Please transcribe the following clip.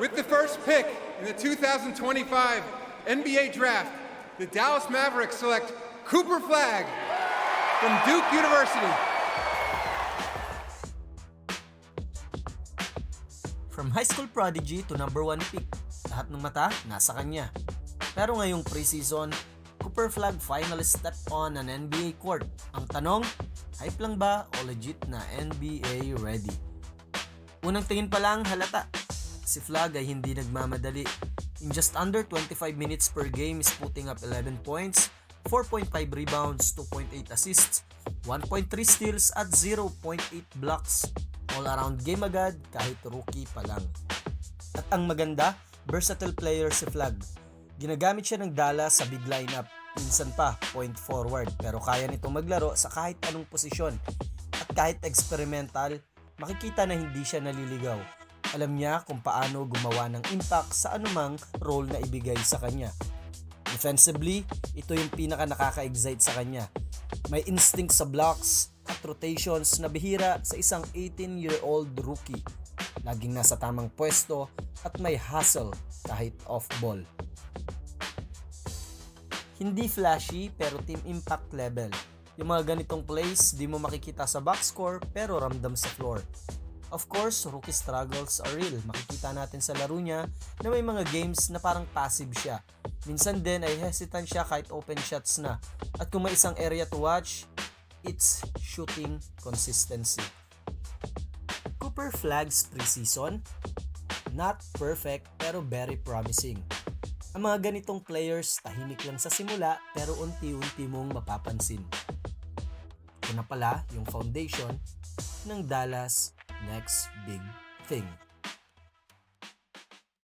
With the first pick in the 2025 NBA Draft, the Dallas Mavericks select Cooper Flagg from Duke University. From high school prodigy to number 1 pick, lahat ng mata nasa kanya. Pero ngayong preseason, Cooper Flagg finally stepped on an NBA court. Ang tanong, hype lang ba o legit na NBA ready? Unang tingin pa lang halata, si Flagg ay hindi nagmamadali. In just under 25 minutes per game is putting up 11 points, 4.5 rebounds, 2.8 assists, 1.3 steals at 0.8 blocks. All-around game agad kahit rookie pa lang. At ang maganda, versatile player si Flagg. Ginagamit siya ng Dallas sa big lineup. Minsan pa, point forward. Pero kaya nitong maglaro sa kahit anong posisyon. At kahit experimental, makikita na hindi siya naliligaw. Alam niya kung paano gumawa ng impact sa anumang role na ibigay sa kanya. Defensively, ito yung pinaka nakaka-excite sa kanya. May instinct sa blocks at rotations na bihira sa isang 18-year-old rookie. Laging nasa tamang pwesto at may hustle kahit off-ball. Hindi flashy pero team impact level. Yung mga ganitong plays, di mo makikita sa box score pero ramdam sa floor. Of course, rookie struggles are real. Makikita natin sa laro niya na may mga games na parang passive siya. Minsan din ay hesitant siya kahit open shots na. At kung may isang area to watch, it's shooting consistency. Cooper Flagg's preseason, not perfect pero very promising. Ang mga ganitong players tahimik lang sa simula pero unti-unti mong mapapansin. Ito na pala yung foundation ng Dallas' next big thing.